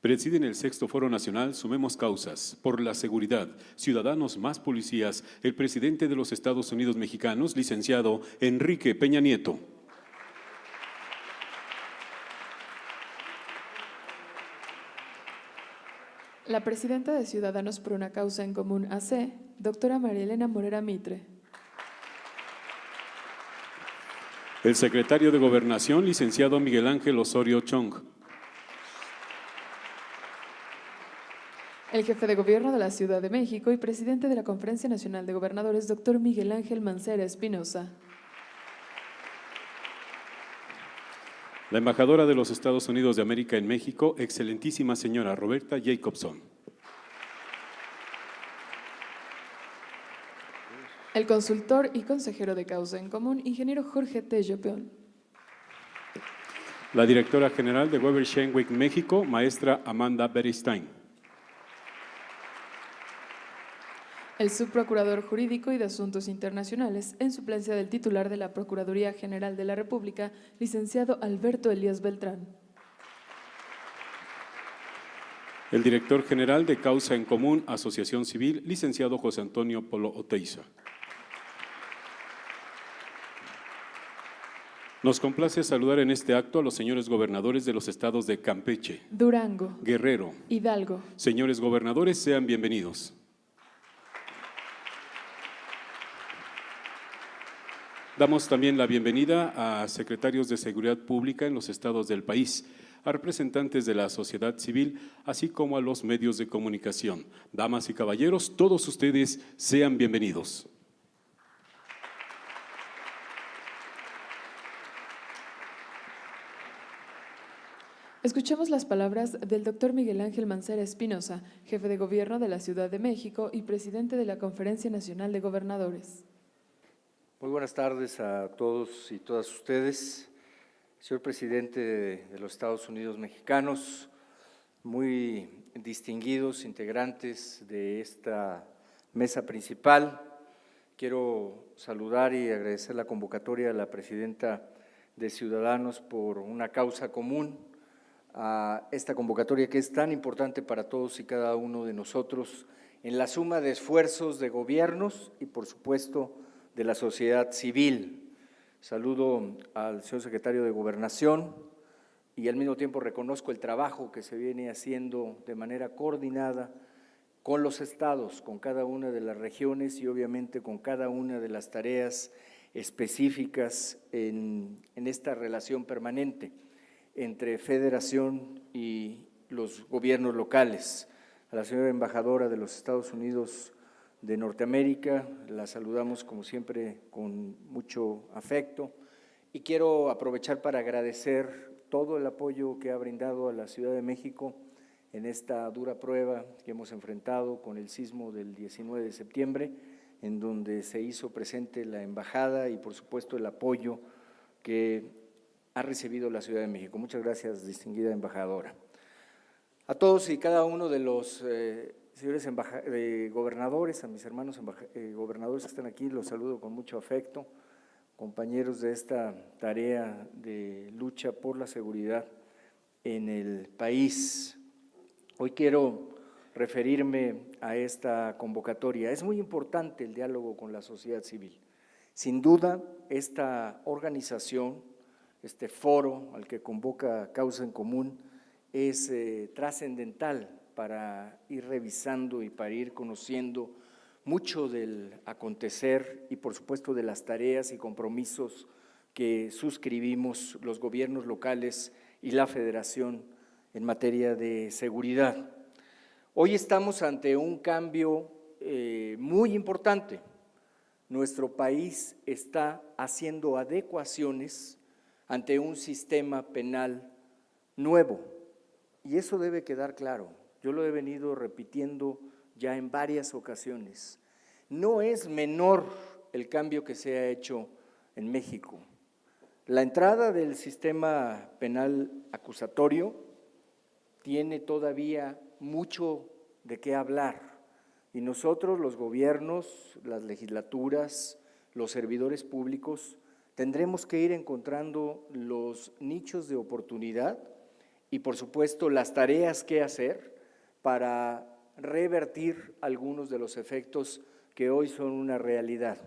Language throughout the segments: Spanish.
Presiden el sexto Foro Nacional Sumemos Causas por la Seguridad, Ciudadanos más Policías, el presidente de los Estados Unidos Mexicanos, licenciado Enrique Peña Nieto. La presidenta de Ciudadanos por una Causa en Común AC, doctora María Elena Morera Mitre. El secretario de Gobernación, licenciado Miguel Ángel Osorio Chong. El jefe de Gobierno de la Ciudad de México y presidente de la Conferencia Nacional de Gobernadores, doctor Miguel Ángel Mancera Espinosa. La embajadora de los Estados Unidos de América en México, excelentísima señora Roberta Jacobson. El consultor y consejero de Causa en Común, ingeniero Jorge Tello Peón. La directora general de Weber Shandwick México, maestra Amanda Beristain. El subprocurador jurídico y de Asuntos Internacionales, en suplencia del titular de la Procuraduría General de la República, licenciado Alberto Elías Beltrán. El director general de Causa en Común, Asociación Civil, licenciado José Antonio Polo Oteiza. Nos complace saludar en este acto a los señores gobernadores de los estados de Campeche, Durango, Guerrero, Hidalgo. Señores gobernadores, sean bienvenidos. Damos también la bienvenida a secretarios de Seguridad Pública en los estados del país, a representantes de la sociedad civil, así como a los medios de comunicación. Damas y caballeros, todos ustedes sean bienvenidos. Escuchemos las palabras del doctor Miguel Ángel Mancera Espinosa, jefe de Gobierno de la Ciudad de México y presidente de la Conferencia Nacional de Gobernadores. Muy buenas tardes a todos y todas ustedes. Señor presidente de los Estados Unidos Mexicanos, muy distinguidos integrantes de esta mesa principal, quiero saludar y agradecer la convocatoria a la presidenta de Ciudadanos por una Causa Común, a esta convocatoria que es tan importante para todos y cada uno de nosotros en la suma de esfuerzos de gobiernos y, por supuesto, de la sociedad civil. Saludo al señor secretario de Gobernación y al mismo tiempo reconozco el trabajo que se viene haciendo de manera coordinada con los estados, con cada una de las regiones y obviamente con cada una de las tareas específicas en esta relación permanente entre Federación y los gobiernos locales. A la señora embajadora de los Estados Unidos de Norteamérica, la saludamos como siempre con mucho afecto y quiero aprovechar para agradecer todo el apoyo que ha brindado a la Ciudad de México en esta dura prueba que hemos enfrentado con el sismo del 19 de septiembre, en donde se hizo presente la embajada y por supuesto el apoyo que ha recibido la Ciudad de México. Muchas gracias, distinguida embajadora. A todos y cada uno de los señores gobernadores, a mis hermanos gobernadores que están aquí, los saludo con mucho afecto, compañeros de esta tarea de lucha por la seguridad en el país. Hoy quiero referirme a esta convocatoria. Es muy importante el diálogo con la sociedad civil. Sin duda, esta organización, este foro al que convoca Causa en Común es trascendental para ir revisando y para ir conociendo mucho del acontecer y por supuesto de las tareas y compromisos que suscribimos los gobiernos locales y la Federación en materia de seguridad. Hoy estamos ante un cambio muy importante. Nuestro país está haciendo adecuaciones ante un sistema penal nuevo y eso debe quedar claro. Yo lo he venido repitiendo ya en varias ocasiones. No es menor el cambio que se ha hecho en México. La entrada del sistema penal acusatorio tiene todavía mucho de qué hablar y nosotros, los gobiernos, las legislaturas, los servidores públicos, tendremos que ir encontrando los nichos de oportunidad y por supuesto las tareas que hacer para revertir algunos de los efectos que hoy son una realidad.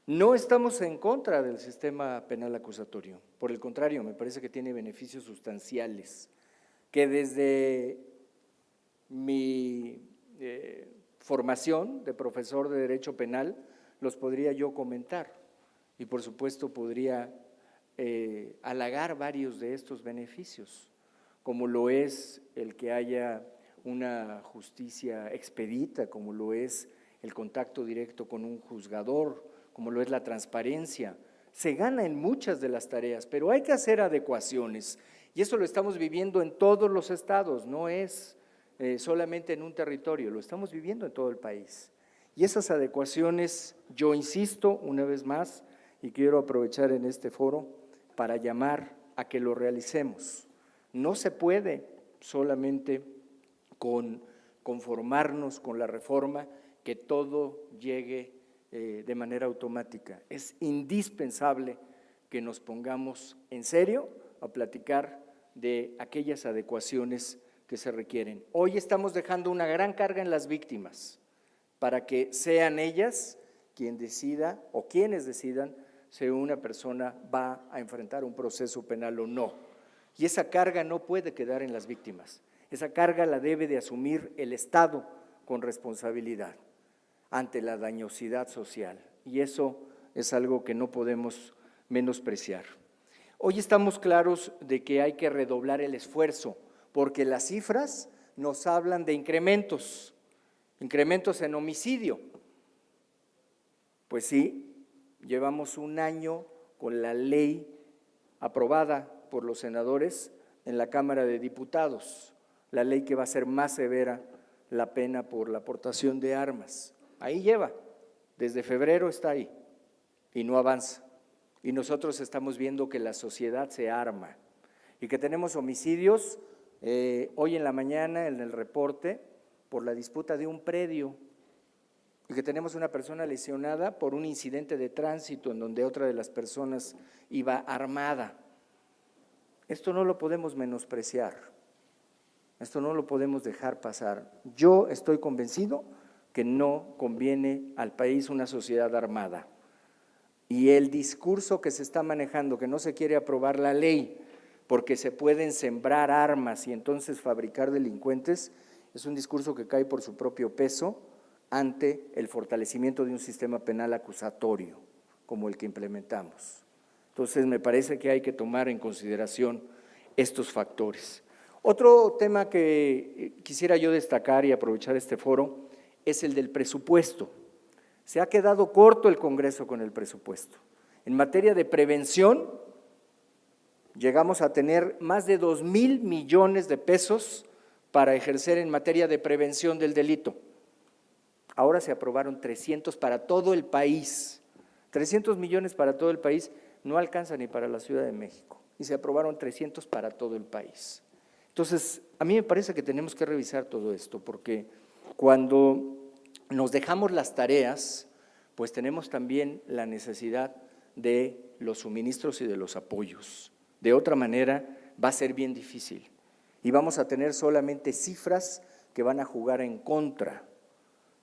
No estamos en contra del sistema penal acusatorio, por el contrario, me parece que tiene beneficios sustanciales, que desde mi formación de profesor de Derecho Penal los podría yo comentar y por supuesto podría halagar varios de estos beneficios, como lo es el que haya una justicia expedita, como lo es el contacto directo con un juzgador, como lo es la transparencia. Se gana en muchas de las tareas, pero hay que hacer adecuaciones y eso lo estamos viviendo en todos los estados, no es solamente en un territorio, lo estamos viviendo en todo el país. Y esas adecuaciones, yo insisto una vez más y quiero aprovechar en este foro para llamar a que lo realicemos. No se puede solamente conformarnos con la reforma, que todo llegue de manera automática. Es indispensable que nos pongamos en serio a platicar de aquellas adecuaciones que se requieren. Hoy estamos dejando una gran carga en las víctimas para que sean ellas quien decida o quienes decidan si una persona va a enfrentar un proceso penal o no. Y esa carga no puede quedar en las víctimas. Esa carga la debe de asumir el Estado con responsabilidad ante la dañosidad social, y eso es algo que no podemos menospreciar. Hoy estamos claros de que hay que redoblar el esfuerzo, porque las cifras nos hablan de incrementos en homicidio. Pues sí, llevamos un año con la ley aprobada por los senadores en la Cámara de Diputados, la ley que va a ser más severa la pena por la aportación de armas. Ahí lleva, desde febrero está ahí y no avanza. Y nosotros estamos viendo que la sociedad se arma y que tenemos homicidios, hoy en la mañana en el reporte, por la disputa de un predio, y que tenemos una persona lesionada por un incidente de tránsito en donde otra de las personas iba armada. Esto no lo podemos menospreciar, esto no lo podemos dejar pasar. Yo estoy convencido que no conviene al país una sociedad armada. Y el discurso que se está manejando, que no se quiere aprobar la ley porque se pueden sembrar armas y entonces fabricar delincuentes, es un discurso que cae por su propio peso ante el fortalecimiento de un sistema penal acusatorio como el que implementamos. Entonces, me parece que hay que tomar en consideración estos factores. Otro tema que quisiera yo destacar y aprovechar este foro es el del presupuesto. Se ha quedado corto el Congreso con el presupuesto. En materia de prevención, llegamos a tener más de 2,000 millones de pesos para ejercer en materia de prevención del delito. Ahora se aprobaron 300 para todo el país. 300 millones para todo el país no alcanza ni para la Ciudad de México. Y se aprobaron 300 para todo el país. Entonces, a mí me parece que tenemos que revisar todo esto, porque cuando nos dejamos las tareas, pues tenemos también la necesidad de los suministros y de los apoyos. De otra manera, va a ser bien difícil y vamos a tener solamente cifras que van a jugar en contra,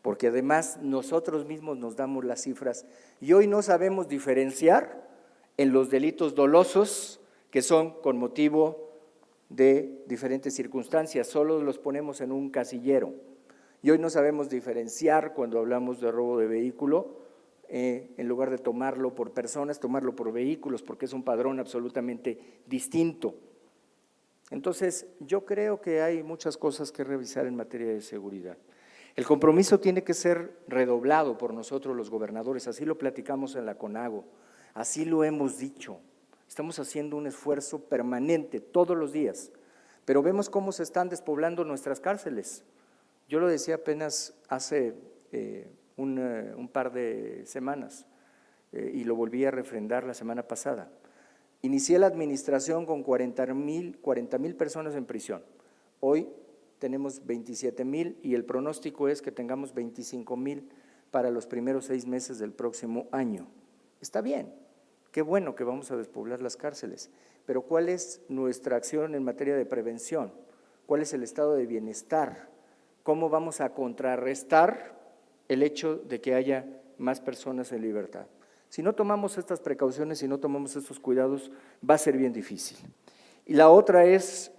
porque además nosotros mismos nos damos las cifras y hoy no sabemos diferenciar en los delitos dolosos que son con motivo de diferentes circunstancias, solo los ponemos en un casillero. Y hoy no sabemos diferenciar cuando hablamos de robo de vehículo, en lugar de tomarlo por personas, tomarlo por vehículos, porque es un padrón absolutamente distinto. Entonces, yo creo que hay muchas cosas que revisar en materia de seguridad. El compromiso tiene que ser redoblado por nosotros los gobernadores, así lo platicamos en la CONAGO, así lo hemos dicho. Estamos haciendo un esfuerzo permanente todos los días, pero vemos cómo se están despoblando nuestras cárceles. Yo lo decía apenas hace un par de semanas y lo volví a refrendar la semana pasada. Inicié la administración con 40,000 personas en prisión. Hoy tenemos 27,000 y el pronóstico es que tengamos 25,000 para los primeros 6 meses del próximo año. Está bien. Qué bueno que vamos a despoblar las cárceles, pero ¿cuál es nuestra acción en materia de prevención? ¿Cuál es el estado de bienestar? ¿Cómo vamos a contrarrestar el hecho de que haya más personas en libertad? Si no tomamos estas precauciones, si no tomamos estos cuidados, va a ser bien difícil. Y la otra es,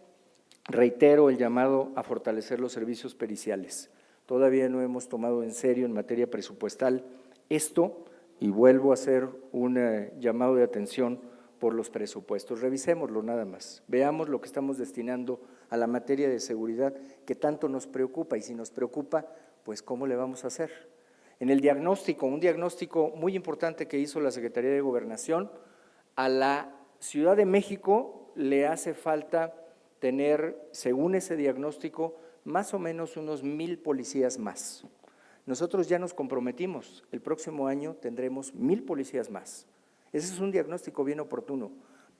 reitero el llamado a fortalecer los servicios periciales. Todavía no hemos tomado en serio en materia presupuestal esto y vuelvo a hacer un llamado de atención por los presupuestos. Revisémoslo nada más, veamos lo que estamos destinando a la materia de seguridad que tanto nos preocupa y si nos preocupa, pues ¿cómo le vamos a hacer? En el diagnóstico, un diagnóstico muy importante que hizo la Secretaría de Gobernación, a la Ciudad de México le hace falta tener, según ese diagnóstico, más o menos unos 1,000 policías más. Nosotros ya nos comprometimos, el próximo año tendremos 1,000 policías más. Ese es un diagnóstico bien oportuno,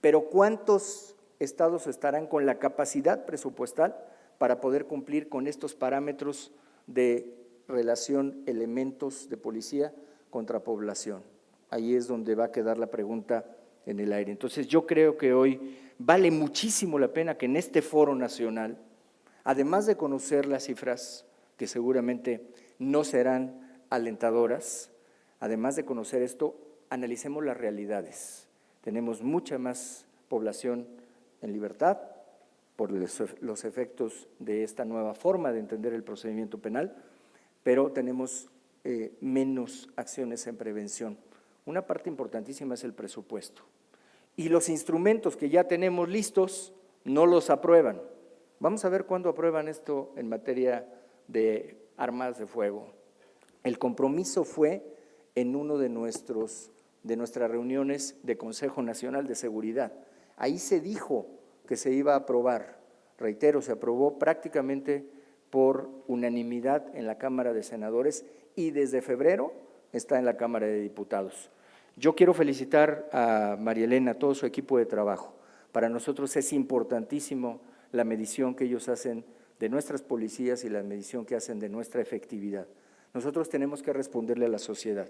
pero ¿cuántos estados estarán con la capacidad presupuestal para poder cumplir con estos parámetros de relación elementos de policía contra población? Ahí es donde va a quedar la pregunta en el aire. Entonces yo creo que hoy vale muchísimo la pena que en este foro nacional, además de conocer las cifras que seguramente no serán alentadoras, además de conocer esto, analicemos las realidades. Tenemos mucha más población en libertad por los efectos de esta nueva forma de entender el procedimiento penal, pero tenemos menos acciones en prevención. Una parte importantísima es el presupuesto. Y los instrumentos que ya tenemos listos no los aprueban. Vamos a ver cuándo aprueban esto en materia de armas de fuego. El compromiso fue en uno de nuestras reuniones de Consejo Nacional de Seguridad. Ahí se dijo que se iba a aprobar, reitero, se aprobó prácticamente por unanimidad en la Cámara de Senadores y desde febrero está en la Cámara de Diputados. Yo quiero felicitar a María Elena, a todo su equipo de trabajo. Para nosotros es importantísimo la medición que ellos hacen de nuestras policías y la medición que hacen de nuestra efectividad. Nosotros tenemos que responderle a la sociedad,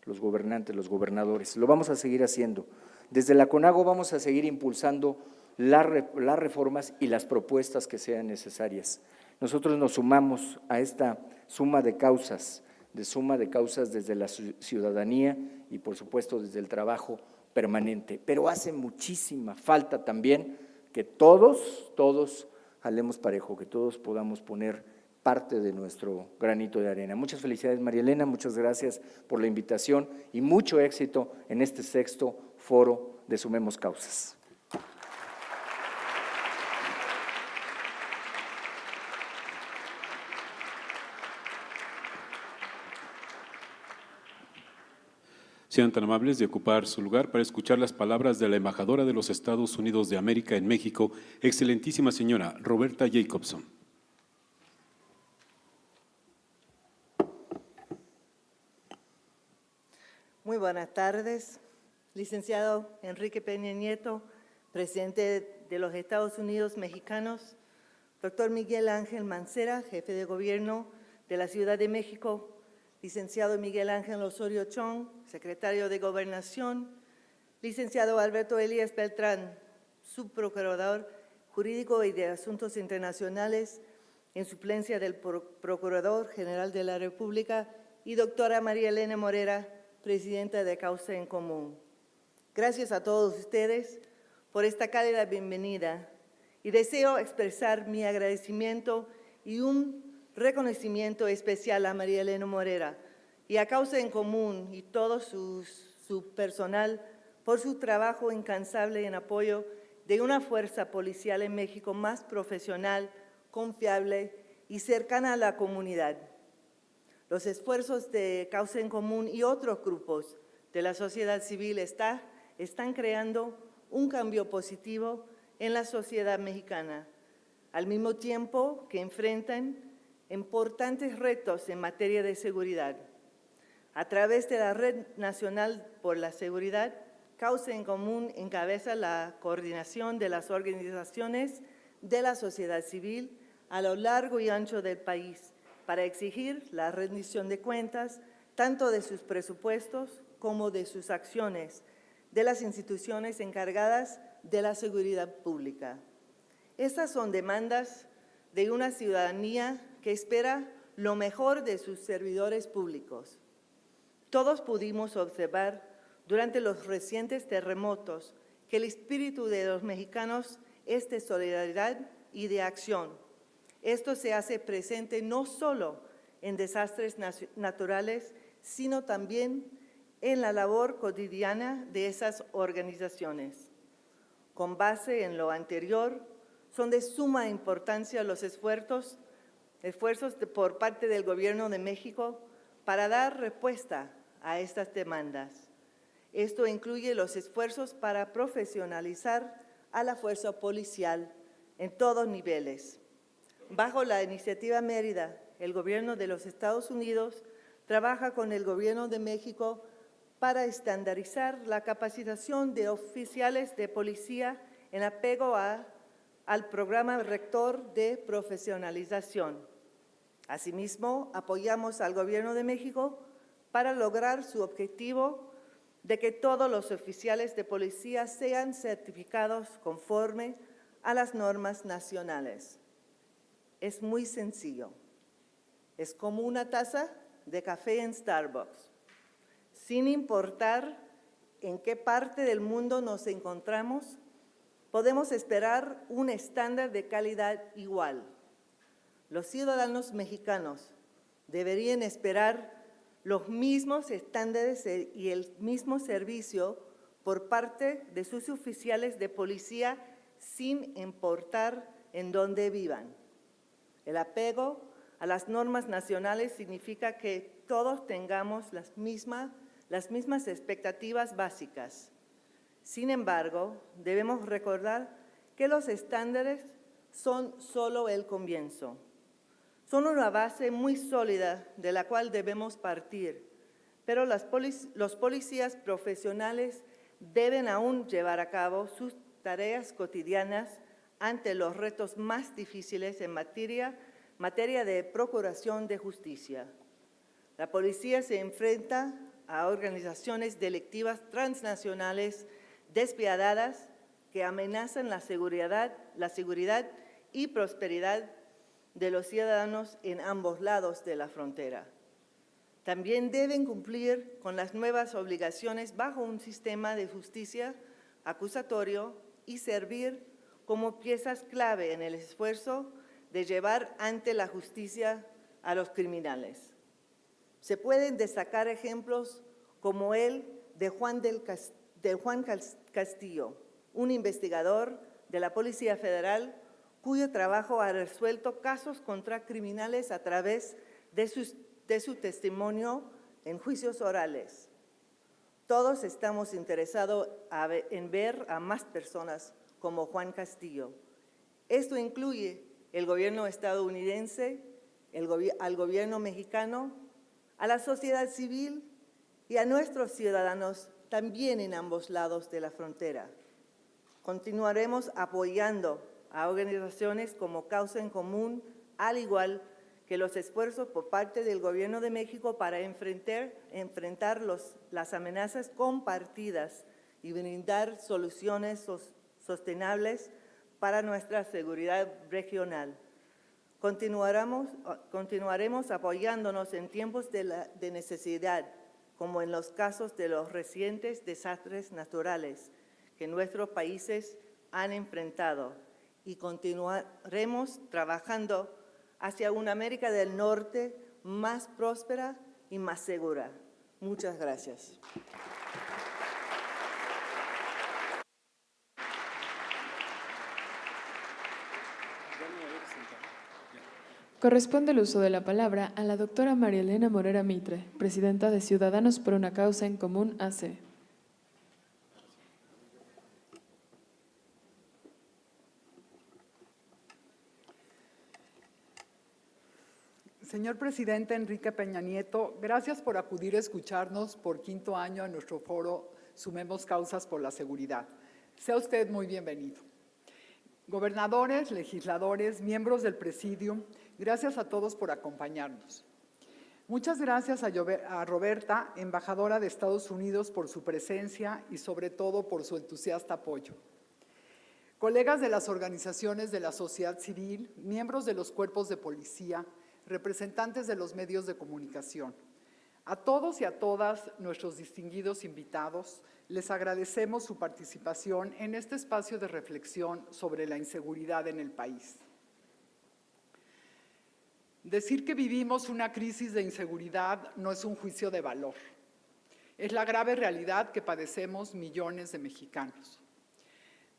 los gobernantes, los gobernadores. Lo vamos a seguir haciendo. Desde la CONAGO vamos a seguir impulsando las reformas y las propuestas que sean necesarias. Nosotros nos sumamos a esta suma de causas desde la ciudadanía y por supuesto desde el trabajo permanente. Pero hace muchísima falta también que todos jalemos parejo, que todos podamos poner parte de nuestro granito de arena. Muchas felicidades, María Elena, muchas gracias por la invitación y mucho éxito en este 6º foro de Sumemos Causas. Sean tan amables de ocupar su lugar para escuchar las palabras de la embajadora de los Estados Unidos de América en México, excelentísima señora Roberta Jacobson. Muy buenas tardes, licenciado Enrique Peña Nieto, presidente de los Estados Unidos mexicanos, doctor Miguel Ángel Mancera, jefe de gobierno de la Ciudad de México, licenciado Miguel Ángel Osorio Chong, secretario de Gobernación, licenciado Alberto Elías Beltrán, subprocurador jurídico y de Asuntos Internacionales en suplencia del Procurador General de la República y doctora María Elena Morera, presidenta de Causa en Común. Gracias a todos ustedes por esta cálida bienvenida y deseo expresar mi agradecimiento y un reconocimiento especial a María Elena Morera y a Causa en Común y todo su personal por su trabajo incansable en apoyo de una fuerza policial en México más profesional, confiable y cercana a la comunidad. Los esfuerzos de Causa en Común y otros grupos de la sociedad civil están creando un cambio positivo en la sociedad mexicana, al mismo tiempo que enfrentan importantes retos en materia de seguridad. A través de la Red Nacional por la Seguridad, Causa en Común encabeza la coordinación de las organizaciones de la sociedad civil a lo largo y ancho del país para exigir la rendición de cuentas tanto de sus presupuestos como de sus acciones de las instituciones encargadas de la seguridad pública. Estas son demandas de una ciudadanía que espera lo mejor de sus servidores públicos. Todos pudimos observar durante los recientes terremotos que el espíritu de los mexicanos es de solidaridad y de acción. Esto se hace presente no solo en desastres naturales, sino también en la labor cotidiana de esas organizaciones. Con base en lo anterior, son de suma importancia los esfuerzos por parte del Gobierno de México para dar respuesta a estas demandas. Esto incluye los esfuerzos para profesionalizar a la fuerza policial en todos niveles. Bajo la iniciativa Mérida, el Gobierno de los Estados Unidos trabaja con el Gobierno de México para estandarizar la capacitación de oficiales de policía en apego al programa rector de profesionalización. Asimismo, apoyamos al Gobierno de México para lograr su objetivo de que todos los oficiales de policía sean certificados conforme a las normas nacionales. Es muy sencillo. Es como una taza de café en Starbucks. Sin importar en qué parte del mundo nos encontramos, podemos esperar un estándar de calidad igual. Los ciudadanos mexicanos deberían esperar los mismos estándares y el mismo servicio por parte de sus oficiales de policía sin importar en dónde vivan. El apego a las normas nacionales significa que todos tengamos las mismas expectativas básicas. Sin embargo, debemos recordar que los estándares son solo el comienzo. Son una base muy sólida de la cual debemos partir, pero los policías profesionales deben aún llevar a cabo sus tareas cotidianas ante los retos más difíciles en materia de procuración de justicia. La policía se enfrenta a organizaciones delictivas transnacionales despiadadas que amenazan la seguridad y prosperidad de los ciudadanos en ambos lados de la frontera. También deben cumplir con las nuevas obligaciones bajo un sistema de justicia acusatorio y servir como piezas clave en el esfuerzo de llevar ante la justicia a los criminales. Se pueden destacar ejemplos como el de Juan Castillo, un investigador de la Policía Federal cuyo trabajo ha resuelto casos contra criminales a través de su testimonio en juicios orales. Todos estamos interesados en ver a más personas como Juan Castillo. Esto incluye el gobierno estadounidense, al gobierno mexicano, a la sociedad civil y a nuestros ciudadanos también en ambos lados de la frontera. Continuaremos apoyando a organizaciones como Causa en Común, al igual que los esfuerzos por parte del Gobierno de México para enfrentar las amenazas compartidas y brindar soluciones sostenibles para nuestra seguridad regional. Continuaremos apoyándonos en tiempos de necesidad, como en los casos de los recientes desastres naturales que nuestros países han enfrentado, y continuaremos trabajando hacia una América del Norte más próspera y más segura. Muchas gracias. Corresponde el uso de la palabra a la doctora María Elena Morera Mitre, presidenta de Ciudadanos por una Causa en Común AC. Señor presidente Enrique Peña Nieto, gracias por acudir a escucharnos por quinto año en nuestro foro Sumemos Causas por la Seguridad. Sea usted muy bienvenido. Gobernadores, legisladores, miembros del Presidium, gracias a todos por acompañarnos. Muchas gracias a Roberta, embajadora de Estados Unidos, por su presencia y sobre todo por su entusiasta apoyo. Colegas de las organizaciones de la sociedad civil, miembros de los cuerpos de policía, representantes de los medios de comunicación. A todos y a todas nuestros distinguidos invitados, les agradecemos su participación en este espacio de reflexión sobre la inseguridad en el país. Decir que vivimos una crisis de inseguridad no es un juicio de valor. Es la grave realidad que padecemos millones de mexicanos.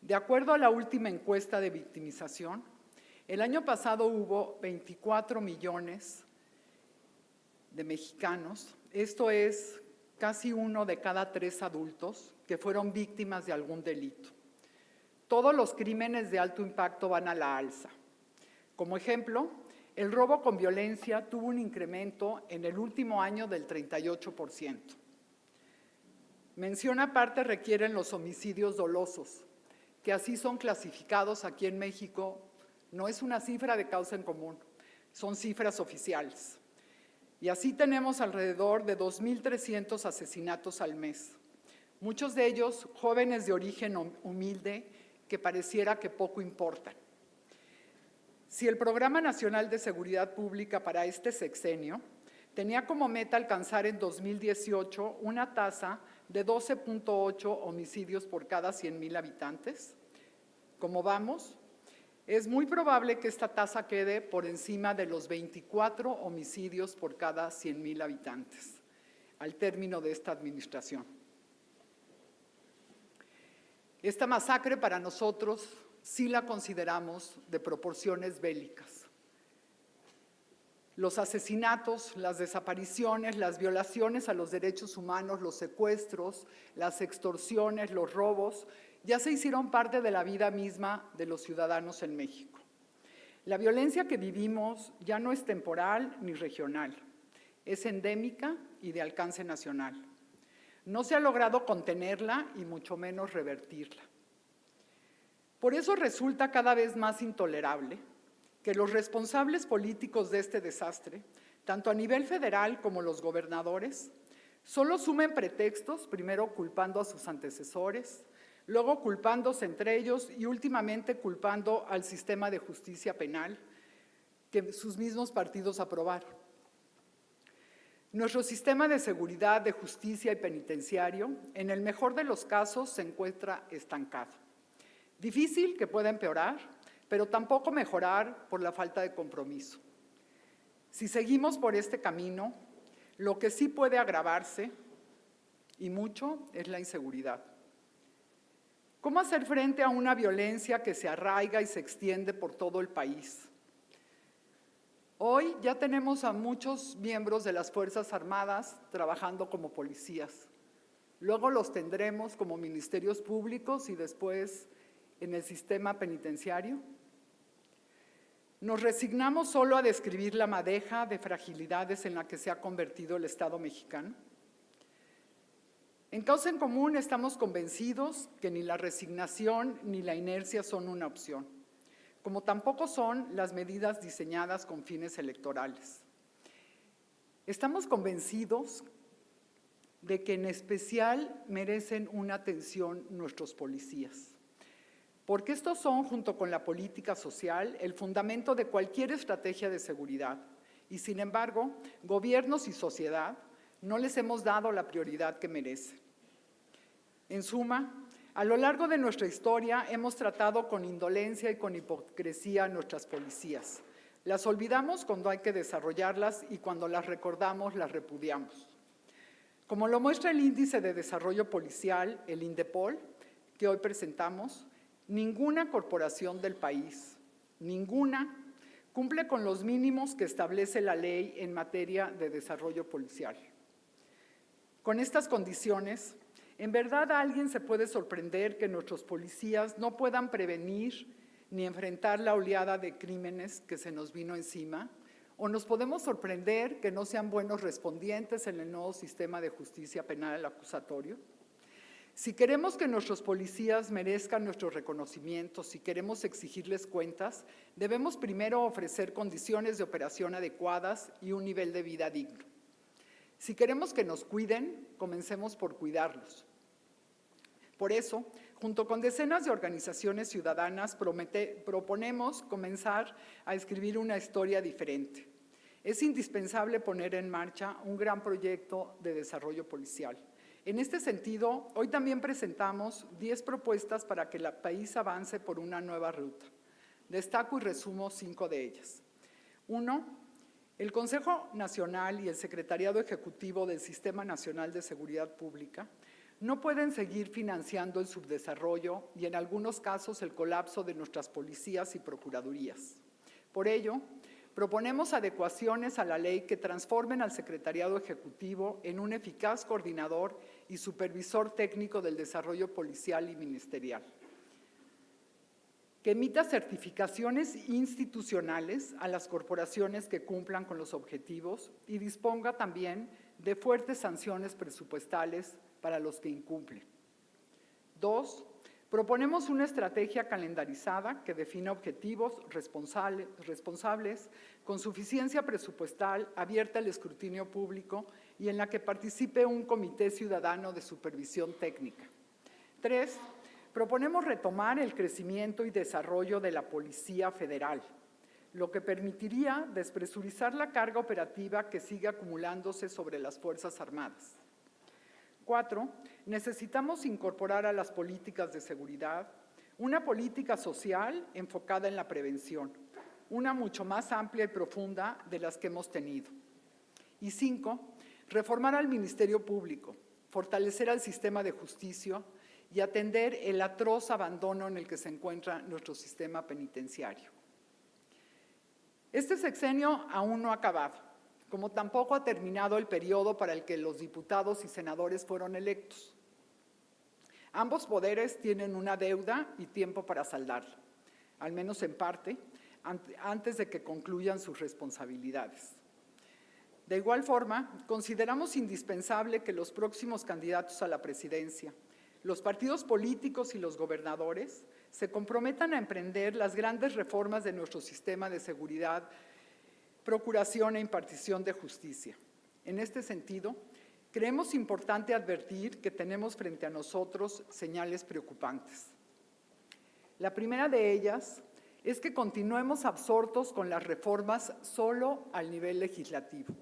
De acuerdo a la última encuesta de victimización, el año pasado hubo 24 millones de mexicanos, esto es casi 1 de cada 3 adultos que fueron víctimas de algún delito. Todos los crímenes de alto impacto van a la alza. Como ejemplo, el robo con violencia tuvo un incremento en el último año del 38%. Mención aparte requieren los homicidios dolosos, que así son clasificados aquí en México. No es una cifra de causa en común, son cifras oficiales. Y así tenemos alrededor de 2.300 asesinatos al mes. Muchos de ellos jóvenes de origen humilde que pareciera que poco importan. Si el Programa Nacional de Seguridad Pública para este sexenio tenía como meta alcanzar en 2018 una tasa de 12.8 homicidios por cada 100,000 habitantes, como vamos, es muy probable que esta tasa quede por encima de los 24 homicidios por cada 100,000 habitantes al término de esta administración. Esta masacre para nosotros sí la consideramos de proporciones bélicas. Los asesinatos, las desapariciones, las violaciones a los derechos humanos, los secuestros, las extorsiones, los robos, ya se hicieron parte de la vida misma de los ciudadanos en México. La violencia que vivimos ya no es temporal ni regional, es endémica y de alcance nacional. No se ha logrado contenerla y mucho menos revertirla. Por eso resulta cada vez más intolerable que los responsables políticos de este desastre, tanto a nivel federal como los gobernadores, solo sumen pretextos, primero culpando a sus antecesores, luego culpándose entre ellos y últimamente culpando al sistema de justicia penal que sus mismos partidos aprobaron. Nuestro sistema de seguridad, de justicia y penitenciario, en el mejor de los casos, se encuentra estancado. Difícil que pueda empeorar, pero tampoco mejorar por la falta de compromiso. Si seguimos por este camino, lo que sí puede agravarse, y mucho, es la inseguridad. ¿Cómo hacer frente a una violencia que se arraiga y se extiende por todo el país? Hoy ya tenemos a muchos miembros de las Fuerzas Armadas trabajando como policías. Luego los tendremos como ministerios públicos y después en el sistema penitenciario. ¿Nos resignamos solo a describir la madeja de fragilidades en la que se ha convertido el Estado mexicano? En Causa en Común estamos convencidos que ni la resignación ni la inercia son una opción, como tampoco son las medidas diseñadas con fines electorales. Estamos convencidos de que en especial merecen una atención nuestros policías, porque estos son, junto con la política social, el fundamento de cualquier estrategia de seguridad. Y sin embargo, gobiernos y sociedad no les hemos dado la prioridad que merecen. En suma, a lo largo de nuestra historia hemos tratado con indolencia y con hipocresía a nuestras policías. Las olvidamos cuando hay que desarrollarlas y cuando las recordamos las repudiamos. Como lo muestra el Índice de Desarrollo Policial, el INDEPOL, que hoy presentamos, ninguna corporación del país, ninguna, cumple con los mínimos que establece la ley en materia de desarrollo policial. Con estas condiciones, ¿en verdad alguien se puede sorprender que nuestros policías no puedan prevenir ni enfrentar la oleada de crímenes que se nos vino encima? ¿O nos podemos sorprender que no sean buenos respondientes en el nuevo sistema de justicia penal acusatorio? Si queremos que nuestros policías merezcan nuestro reconocimiento, si queremos exigirles cuentas, debemos primero ofrecer condiciones de operación adecuadas y un nivel de vida digno. Si queremos que nos cuiden, comencemos por cuidarlos. Por eso, junto con decenas de organizaciones ciudadanas, proponemos comenzar a escribir una historia diferente. Es indispensable poner en marcha un gran proyecto de desarrollo policial. En este sentido, hoy también presentamos 10 propuestas para que el país avance por una nueva ruta. Destaco y resumo 5 de ellas. 1. El Consejo Nacional y el Secretariado Ejecutivo del Sistema Nacional de Seguridad Pública no pueden seguir financiando el subdesarrollo y, en algunos casos, el colapso de nuestras policías y procuradurías. Por ello, proponemos adecuaciones a la ley que transformen al Secretariado Ejecutivo en un eficaz coordinador y supervisor técnico del desarrollo policial y ministerial, que emita certificaciones institucionales a las corporaciones que cumplan con los objetivos y disponga también de fuertes sanciones presupuestales para los que incumplen. 2. Proponemos una estrategia calendarizada que defina objetivos responsables, con suficiencia presupuestal, abierta al escrutinio público y en la que participe un comité ciudadano de supervisión técnica. 3. Proponemos retomar el crecimiento y desarrollo de la Policía Federal, lo que permitiría despresurizar la carga operativa que sigue acumulándose sobre las Fuerzas Armadas. 4. Necesitamos incorporar a las políticas de seguridad una política social enfocada en la prevención, una mucho más amplia y profunda de las que hemos tenido. Y 5. Reformar al Ministerio Público, fortalecer al sistema de justicia y atender el atroz abandono en el que se encuentra nuestro sistema penitenciario. Este sexenio aún no ha acabado, como tampoco ha terminado el periodo para el que los diputados y senadores fueron electos. Ambos poderes tienen una deuda y tiempo para saldarla, al menos en parte, antes de que concluyan sus responsabilidades. De igual forma, consideramos indispensable que los próximos candidatos a la presidencia, los partidos políticos y los gobernadores se comprometan a emprender las grandes reformas de nuestro sistema de seguridad, procuración e impartición de justicia. En este sentido, creemos importante advertir que tenemos frente a nosotros señales preocupantes. La primera de ellas es que continuemos absortos con las reformas solo al nivel legislativo.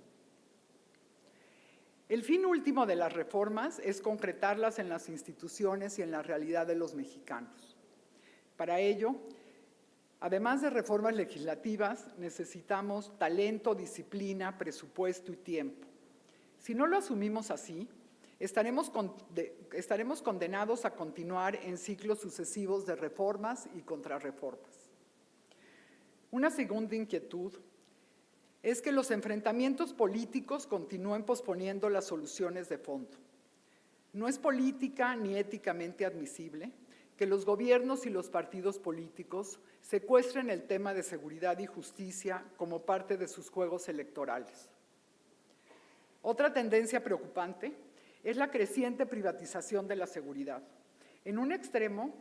El fin último de las reformas es concretarlas en las instituciones y en la realidad de los mexicanos. Para ello, además de reformas legislativas, necesitamos talento, disciplina, presupuesto y tiempo. Si no lo asumimos así, estaremos condenados a continuar en ciclos sucesivos de reformas y contrarreformas. Una segunda inquietud es que los enfrentamientos políticos continúen posponiendo las soluciones de fondo. No es política ni éticamente admisible que los gobiernos y los partidos políticos secuestren el tema de seguridad y justicia como parte de sus juegos electorales. Otra tendencia preocupante es la creciente privatización de la seguridad. En un extremo,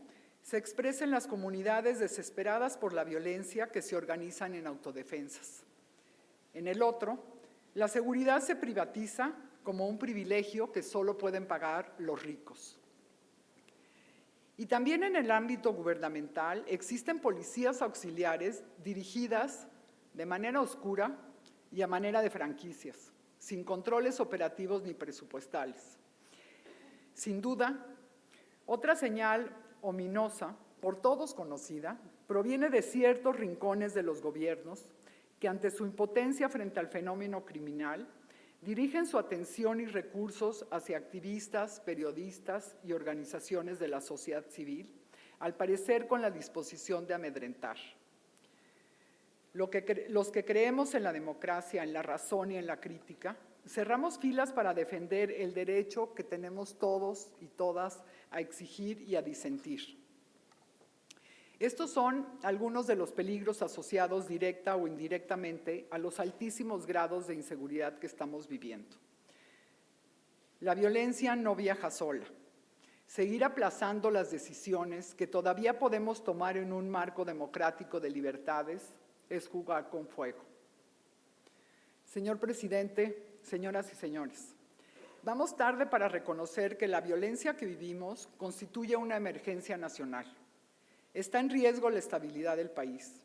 se expresa en las comunidades desesperadas por la violencia que se organizan en autodefensas. En el otro, la seguridad se privatiza como un privilegio que solo pueden pagar los ricos. Y también en el ámbito gubernamental existen policías auxiliares dirigidas de manera oscura y a manera de franquicias, sin controles operativos ni presupuestales. Sin duda, otra señal ominosa, por todos conocida, proviene de ciertos rincones de los gobiernos que ante su impotencia frente al fenómeno criminal, dirigen su atención y recursos hacia activistas, periodistas y organizaciones de la sociedad civil, al parecer con la disposición de amedrentar. Los que creemos en la democracia, en la razón y en la crítica, cerramos filas para defender el derecho que tenemos todos y todas a exigir y a disentir. Estos son algunos de los peligros asociados directa o indirectamente a los altísimos grados de inseguridad que estamos viviendo. La violencia no viaja sola. Seguir aplazando las decisiones que todavía podemos tomar en un marco democrático de libertades es jugar con fuego. Señor presidente, señoras y señores, vamos tarde para reconocer que la violencia que vivimos constituye una emergencia nacional. Está en riesgo la estabilidad del país.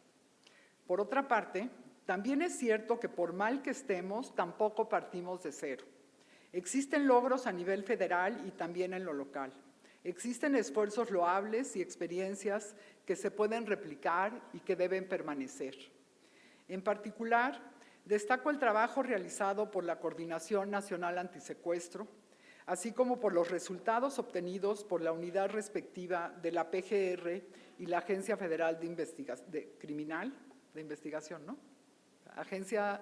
Por otra parte, también es cierto que por mal que estemos, tampoco partimos de cero. Existen logros a nivel federal y también en lo local. Existen esfuerzos loables y experiencias que se pueden replicar y que deben permanecer. En particular, destaco el trabajo realizado por la Coordinación Nacional Antisecuestro, así como por los resultados obtenidos por la unidad respectiva de la PGR y la Agencia Federal de Investigación, ¿no? Agencia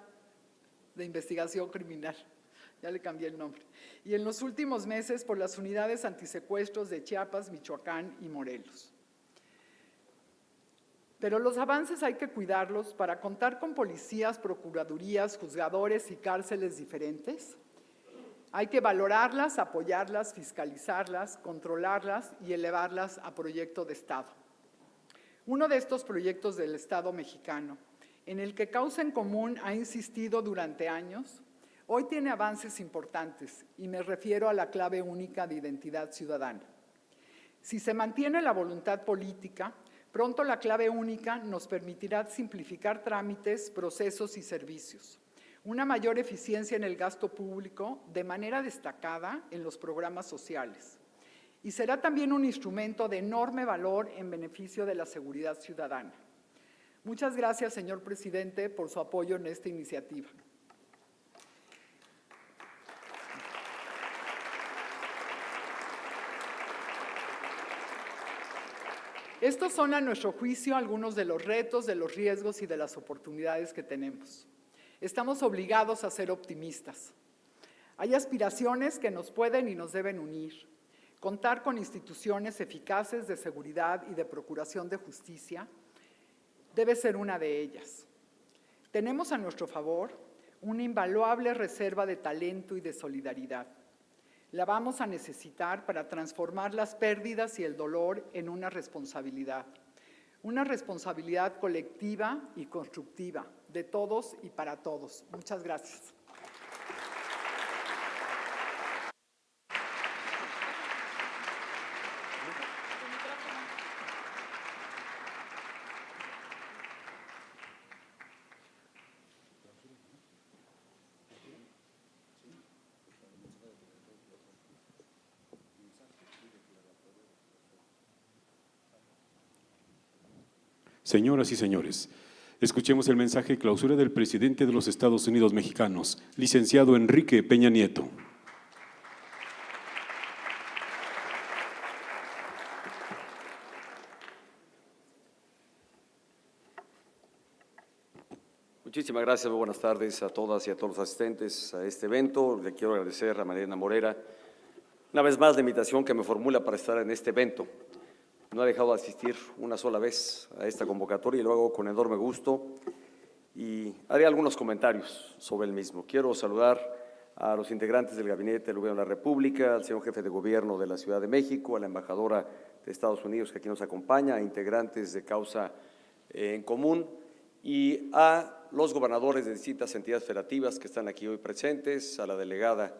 de Investigación Criminal, ya le cambié el nombre. Y en los últimos meses por las unidades antisecuestros de Chiapas, Michoacán y Morelos. Pero los avances hay que cuidarlos para contar con policías, procuradurías, juzgadores y cárceles diferentes. Hay que valorarlas, apoyarlas, fiscalizarlas, controlarlas y elevarlas a proyecto de Estado. Uno de estos proyectos del Estado mexicano, en el que Causa en Común ha insistido durante años, hoy tiene avances importantes y me refiero a la clave única de identidad ciudadana. Si se mantiene la voluntad política, pronto la clave única nos permitirá simplificar trámites, procesos y servicios, una mayor eficiencia en el gasto público de manera destacada en los programas sociales. Y será también un instrumento de enorme valor en beneficio de la seguridad ciudadana. Muchas gracias, señor presidente, por su apoyo en esta iniciativa. Estos son, a nuestro juicio, algunos de los retos, de los riesgos y de las oportunidades que tenemos. Estamos obligados a ser optimistas. Hay aspiraciones que nos pueden y nos deben unir. Contar con instituciones eficaces de seguridad y de procuración de justicia debe ser una de ellas. Tenemos a nuestro favor una invaluable reserva de talento y de solidaridad. La vamos a necesitar para transformar las pérdidas y el dolor en una responsabilidad colectiva y constructiva, de todos y para todos. Muchas gracias. Señoras y señores, escuchemos el mensaje de clausura del presidente de los Estados Unidos mexicanos, licenciado Enrique Peña Nieto. Muchísimas gracias, muy buenas tardes a todas y a todos los asistentes a este evento. Le quiero agradecer a Mariana Morera una vez más la invitación que me formula para estar en este evento. No he dejado de asistir una sola vez a esta convocatoria y lo hago con enorme gusto y haré algunos comentarios sobre el mismo. Quiero saludar a los integrantes del Gabinete del Gobierno de la República, al señor Jefe de Gobierno de la Ciudad de México, a la embajadora de Estados Unidos que aquí nos acompaña, a integrantes de Causa en Común y a los gobernadores de distintas entidades federativas que están aquí hoy presentes, a la delegada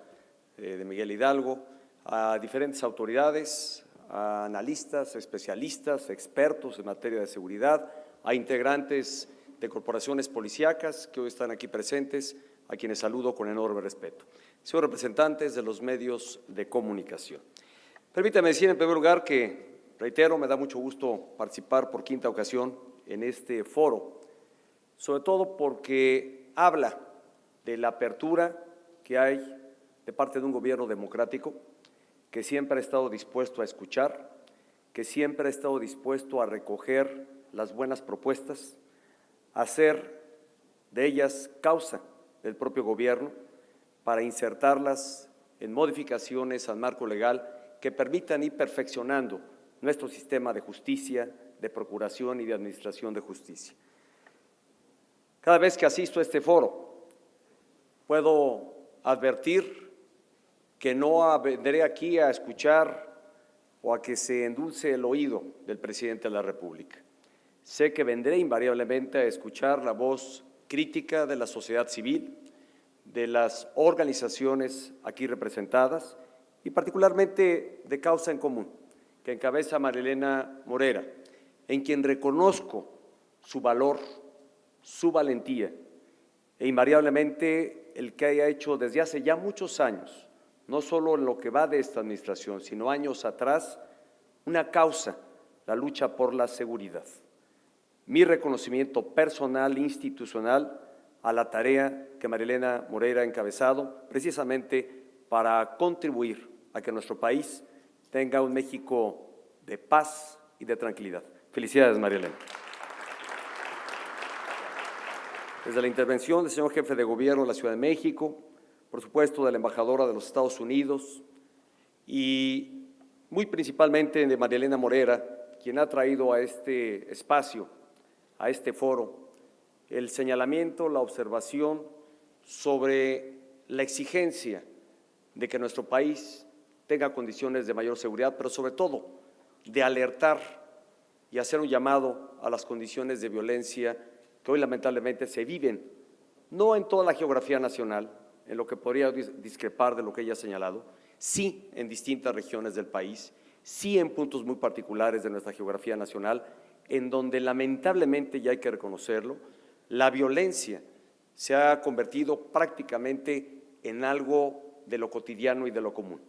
de Miguel Hidalgo, a diferentes autoridades, a analistas, especialistas, expertos en materia de seguridad, a integrantes de corporaciones policíacas que hoy están aquí presentes, a quienes saludo con enorme respeto. Señores representantes de los medios de comunicación. Permítame decir en primer lugar que, reitero, me da mucho gusto participar por quinta ocasión en este foro, sobre todo porque habla de la apertura que hay de parte de un gobierno democrático que siempre ha estado dispuesto a escuchar, que siempre ha estado dispuesto a recoger las buenas propuestas, a hacer de ellas causa del propio gobierno para insertarlas en modificaciones al marco legal que permitan ir perfeccionando nuestro sistema de justicia, de procuración y de administración de justicia. Cada vez que asisto a este foro, puedo advertir que no vendré aquí a escuchar o a que se endulce el oído del presidente de la República. Sé que vendré invariablemente a escuchar la voz crítica de la sociedad civil, de las organizaciones aquí representadas y particularmente de Causa en Común, que encabeza Marilena Morera, en quien reconozco su valor, su valentía e invariablemente el que haya hecho desde hace ya muchos años, no solo en lo que va de esta administración, sino años atrás, una causa, la lucha por la seguridad. Mi reconocimiento personal, institucional, a la tarea que Marilena Morera ha encabezado, precisamente para contribuir a que nuestro país tenga un México de paz y de tranquilidad. Felicidades, Marilena. Desde la intervención del señor jefe de gobierno de la Ciudad de México, por supuesto de la embajadora de los Estados Unidos y muy principalmente de Marilena Morera, quien ha traído a este espacio, a este foro, el señalamiento, la observación sobre la exigencia de que nuestro país tenga condiciones de mayor seguridad, pero sobre todo de alertar y hacer un llamado a las condiciones de violencia que hoy lamentablemente se viven, no en toda la geografía nacional, en lo que podría discrepar de lo que ella ha señalado, sí en distintas regiones del país, sí en puntos muy particulares de nuestra geografía nacional, en donde lamentablemente, ya hay que reconocerlo, la violencia se ha convertido prácticamente en algo de lo cotidiano y de lo común.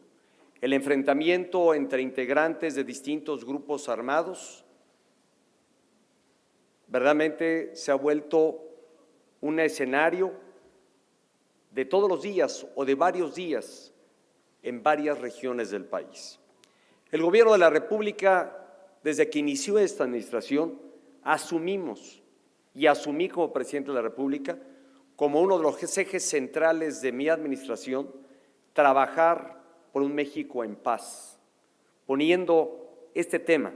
El enfrentamiento entre integrantes de distintos grupos armados verdaderamente se ha vuelto un escenario de todos los días o de varios días en varias regiones del país. El Gobierno de la República, desde que inició esta administración, asumimos y asumí como presidente de la República como uno de los ejes centrales de mi administración, trabajar por un México en paz, poniendo este tema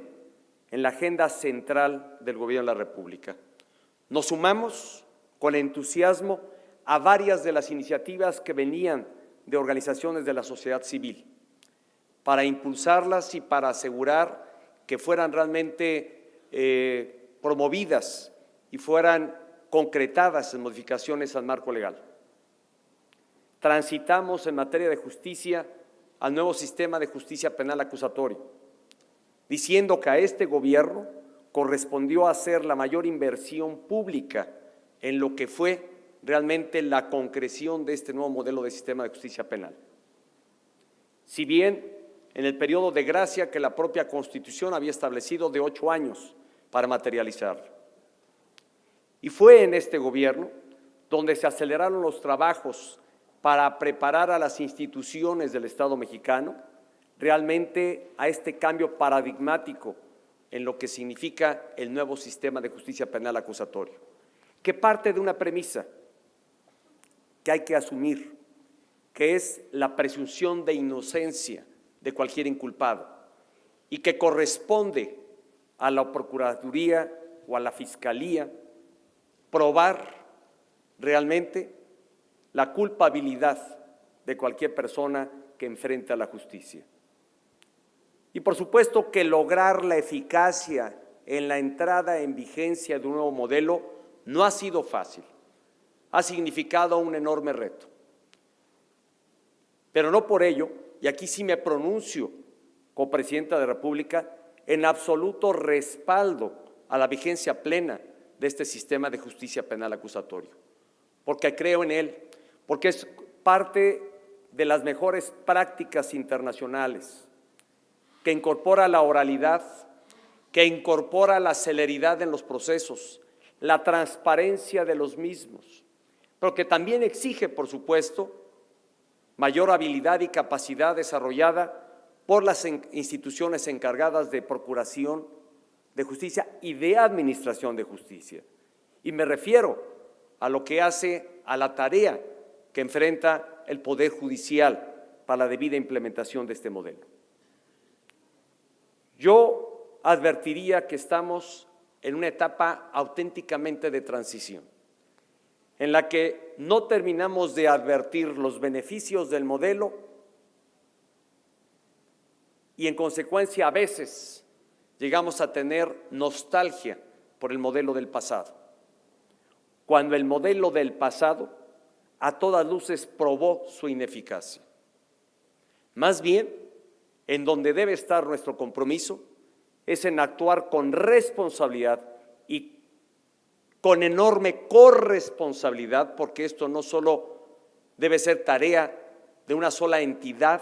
en la agenda central del Gobierno de la República. Nos sumamos con entusiasmo a varias de las iniciativas que venían de organizaciones de la sociedad civil, para impulsarlas y para asegurar que fueran realmente promovidas y fueran concretadas en modificaciones al marco legal. Transitamos en materia de justicia al nuevo sistema de justicia penal acusatorio, diciendo que a este gobierno correspondió hacer la mayor inversión pública en lo que fue realmente la concreción de este nuevo modelo de sistema de justicia penal. Si bien en el periodo de gracia que la propia Constitución había establecido de 8 años para materializarlo. Y fue en este gobierno donde se aceleraron los trabajos para preparar a las instituciones del Estado mexicano realmente a este cambio paradigmático en lo que significa el nuevo sistema de justicia penal acusatorio, que parte de una premisa que hay que asumir, que es la presunción de inocencia de cualquier inculpado y que corresponde a la Procuraduría o a la Fiscalía probar realmente la culpabilidad de cualquier persona que enfrente a la justicia. Y por supuesto que lograr la eficacia en la entrada en vigencia de un nuevo modelo no ha sido fácil, ha significado un enorme reto. Pero no por ello, y aquí sí me pronuncio como presidenta de la República, en absoluto respaldo a la vigencia plena de este sistema de justicia penal acusatorio, porque creo en él, porque es parte de las mejores prácticas internacionales, que incorpora la oralidad, que incorpora la celeridad en los procesos, la transparencia de los mismos, pero que también exige, por supuesto, mayor habilidad y capacidad desarrollada por las instituciones encargadas de procuración de justicia y de administración de justicia. Y me refiero a lo que hace a la tarea que enfrenta el Poder Judicial para la debida implementación de este modelo. Yo advertiría que estamos en una etapa auténticamente de transición, en la que no terminamos de advertir los beneficios del modelo y en consecuencia a veces llegamos a tener nostalgia por el modelo del pasado, cuando el modelo del pasado a todas luces probó su ineficacia. Más bien, en donde debe estar nuestro compromiso es en actuar con responsabilidad y con enorme corresponsabilidad, porque esto no solo debe ser tarea de una sola entidad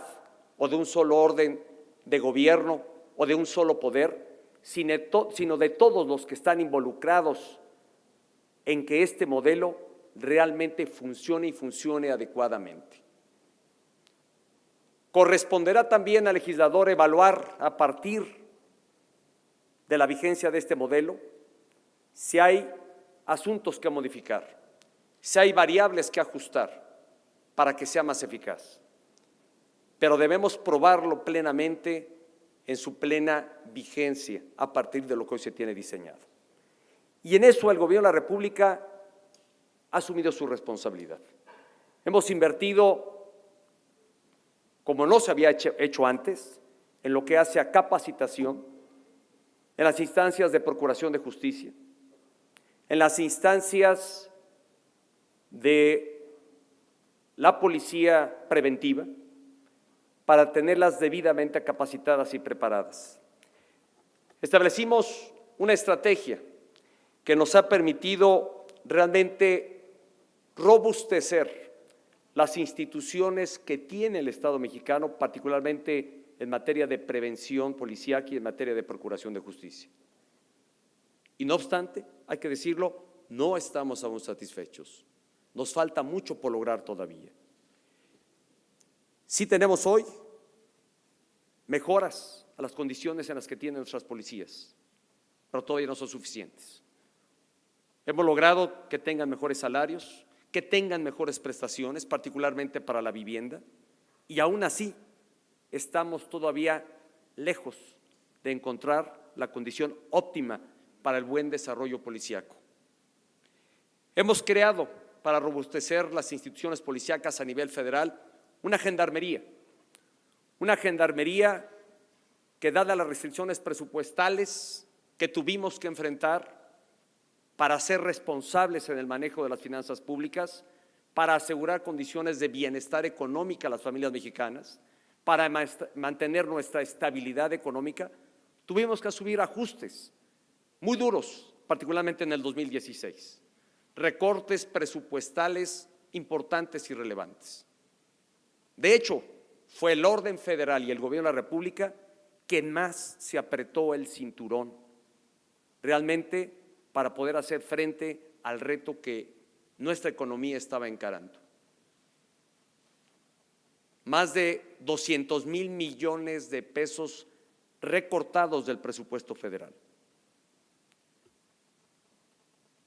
o de un solo orden de gobierno o de un solo poder, sino de todos los que están involucrados en que este modelo realmente funcione y funcione adecuadamente. Corresponderá también al legislador evaluar a partir de la vigencia de este modelo si hay asuntos que modificar, si hay variables que ajustar para que sea más eficaz. Pero debemos probarlo plenamente en su plena vigencia a partir de lo que hoy se tiene diseñado. Y en eso el Gobierno de la República ha asumido su responsabilidad. Hemos invertido, como no se había hecho antes, en lo que hace a capacitación, en las instancias de procuración de justicia, en las instancias de la policía preventiva, para tenerlas debidamente capacitadas y preparadas. Establecimos una estrategia que nos ha permitido realmente robustecer las instituciones que tiene el Estado mexicano, particularmente en materia de prevención policíaca y en materia de procuración de justicia. Y no obstante, hay que decirlo, no estamos aún satisfechos. Nos falta mucho por lograr todavía. Sí tenemos hoy mejoras a las condiciones en las que tienen nuestras policías, pero todavía no son suficientes. Hemos logrado que tengan mejores salarios, que tengan mejores prestaciones, particularmente para la vivienda, y aún así estamos todavía lejos de encontrar la condición óptima para el buen desarrollo policíaco. Hemos creado, para robustecer las instituciones policíacas a nivel federal, una gendarmería que, dadas las restricciones presupuestales que tuvimos que enfrentar para ser responsables en el manejo de las finanzas públicas, para asegurar condiciones de bienestar económica a las familias mexicanas, para mantener nuestra estabilidad económica, tuvimos que asumir ajustes muy duros, particularmente en el 2016, recortes presupuestales importantes y relevantes. De hecho, fue el orden federal y el Gobierno de la República quien más se apretó el cinturón, realmente para poder hacer frente al reto que nuestra economía estaba encarando. Más de 200,000 millones de pesos recortados del presupuesto federal.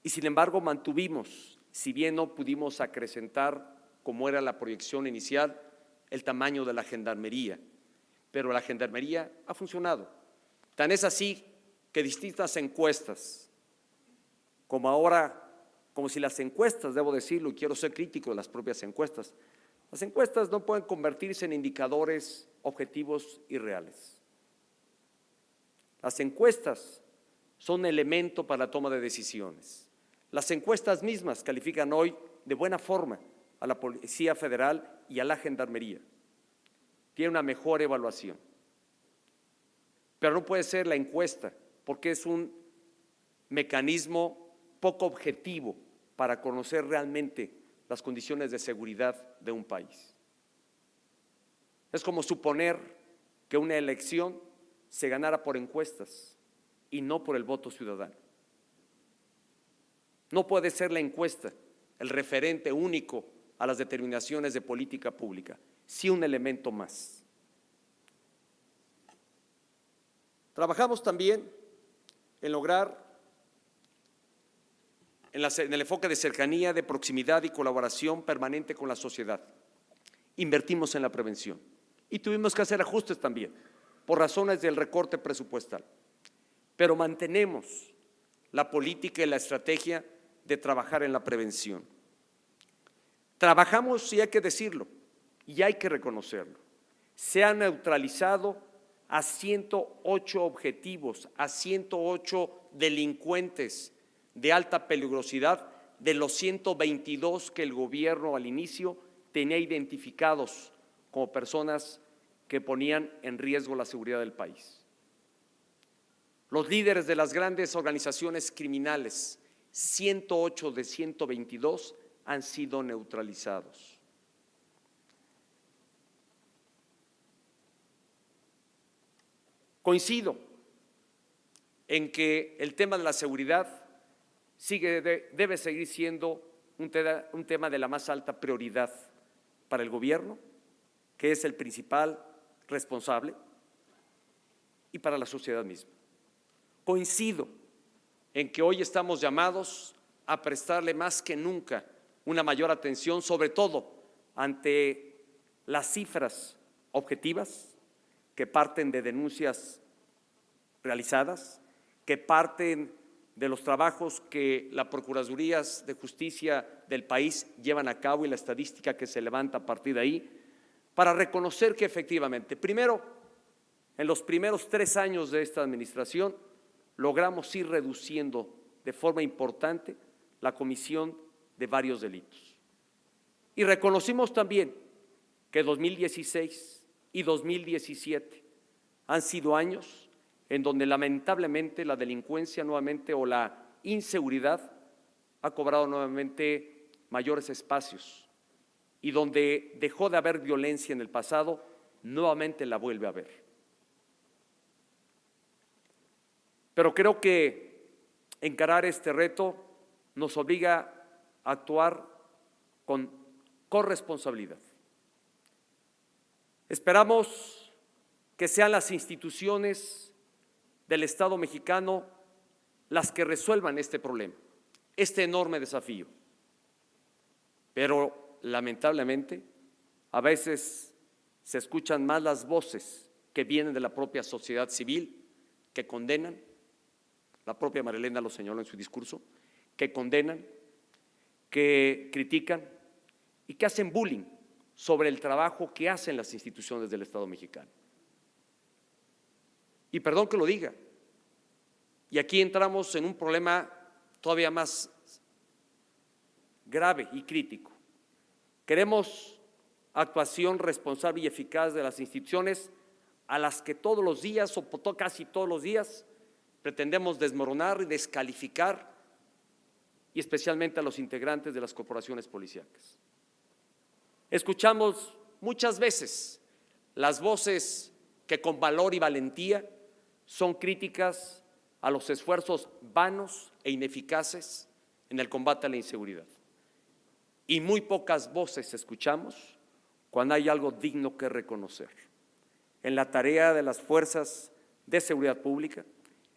Y sin embargo mantuvimos, si bien no pudimos acrecentar como era la proyección inicial, el tamaño de la gendarmería, pero la gendarmería ha funcionado. Tan es así que distintas encuestas, como si las encuestas, debo decirlo, y quiero ser crítico de las propias encuestas, las encuestas no pueden convertirse en indicadores objetivos y reales. Las encuestas son elemento para la toma de decisiones. Las encuestas mismas califican hoy de buena forma a la Policía Federal y a la Gendarmería. Tiene una mejor evaluación. Pero no puede ser la encuesta, porque es un mecanismo poco objetivo para conocer realmente las condiciones de seguridad de un país. Es como suponer que una elección se ganara por encuestas y no por el voto ciudadano. No puede ser la encuesta el referente único a las determinaciones de política pública, sí un elemento más. Trabajamos también en lograr, en el enfoque de cercanía, de proximidad y colaboración permanente con la sociedad. Invertimos en la prevención y tuvimos que hacer ajustes también por razones del recorte presupuestal, pero mantenemos la política y la estrategia de trabajar en la prevención. Trabajamos, y hay que decirlo, y hay que reconocerlo, se han neutralizado a 108 objetivos, a 108 delincuentes de alta peligrosidad de los 122 que el gobierno al inicio tenía identificados como personas que ponían en riesgo la seguridad del país. Los líderes de las grandes organizaciones criminales, 108 de 122, han sido neutralizados. Coincido en que el tema de la seguridad debe seguir siendo un tema de la más alta prioridad para el gobierno, que es el principal responsable, y para la sociedad misma. Coincido en que hoy estamos llamados a prestarle más que nunca una mayor atención, sobre todo ante las cifras objetivas que parten de denuncias realizadas, que parten de los trabajos que las Procuradurías de Justicia del país llevan a cabo y la estadística que se levanta a partir de ahí, para reconocer que efectivamente, primero, en los primeros 3 años de esta administración, logramos ir reduciendo de forma importante la comisión de varios delitos. Y reconocimos también que 2016 y 2017 han sido años en donde lamentablemente la delincuencia nuevamente o la inseguridad ha cobrado nuevamente mayores espacios y donde dejó de haber violencia en el pasado, nuevamente la vuelve a haber. Pero creo que encarar este reto nos obliga a actuar con corresponsabilidad. Esperamos que sean las instituciones del Estado mexicano las que resuelvan este problema, este enorme desafío. Pero lamentablemente a veces se escuchan más las voces que vienen de la propia sociedad civil, que condenan, la propia Marilena lo señaló en su discurso, que condenan, que critican y que hacen bullying sobre el trabajo que hacen las instituciones del Estado mexicano. Y perdón que lo diga, y aquí entramos en un problema todavía más grave y crítico. Queremos actuación responsable y eficaz de las instituciones a las que todos los días o casi todos los días pretendemos desmoronar y descalificar, y especialmente a los integrantes de las corporaciones policíacas. Escuchamos muchas veces las voces que con valor y valentía son críticas a los esfuerzos vanos e ineficaces en el combate a la inseguridad. Y muy pocas voces escuchamos cuando hay algo digno que reconocer. En la tarea de las fuerzas de seguridad pública,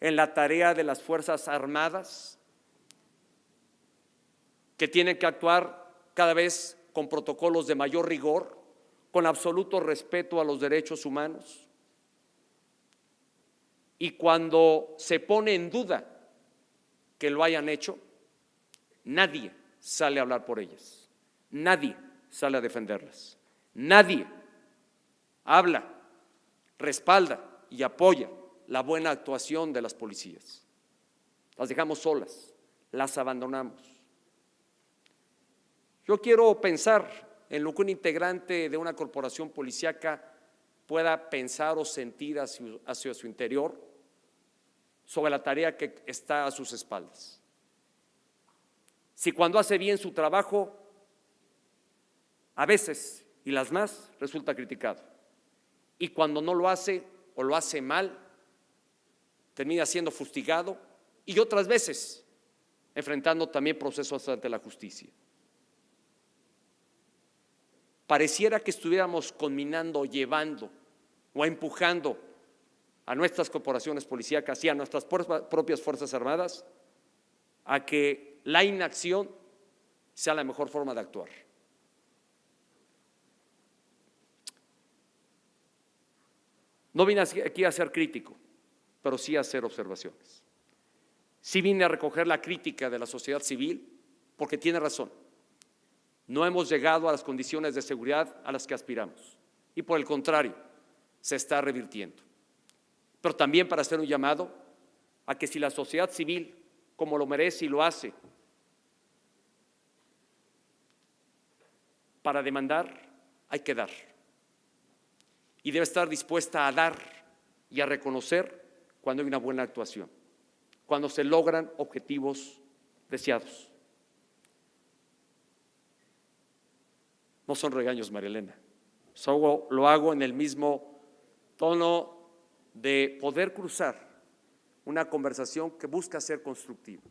en la tarea de las Fuerzas Armadas, que tienen que actuar cada vez con protocolos de mayor rigor, con absoluto respeto a los derechos humanos. Y cuando se pone en duda que lo hayan hecho, nadie sale a hablar por ellas, nadie sale a defenderlas, nadie habla, respalda y apoya la buena actuación de las policías. Las dejamos solas, las abandonamos. Yo quiero pensar en lo que un integrante de una corporación policíaca pueda pensar o sentir hacia su interior sobre la tarea que está a sus espaldas. Si cuando hace bien su trabajo, a veces, y las más, resulta criticado. Y cuando no lo hace o lo hace mal, termina siendo fustigado y otras veces enfrentando también procesos ante la justicia. Pareciera que estuviéramos conminando, llevando o empujando a nuestras corporaciones policíacas y a nuestras propias Fuerzas Armadas a que la inacción sea la mejor forma de actuar. No vine aquí a ser crítico, pero sí a hacer observaciones. Sí vine a recoger la crítica de la sociedad civil, porque tiene razón. No hemos llegado a las condiciones de seguridad a las que aspiramos, y por el contrario, se está revirtiendo. Pero también para hacer un llamado a que si la sociedad civil, como lo merece y lo hace, para demandar hay que dar. Y debe estar dispuesta a dar y a reconocer cuando hay una buena actuación, cuando se logran objetivos deseados. No son regaños, María Elena. Solo lo hago en el mismo tono de poder cruzar una conversación que busca ser constructiva.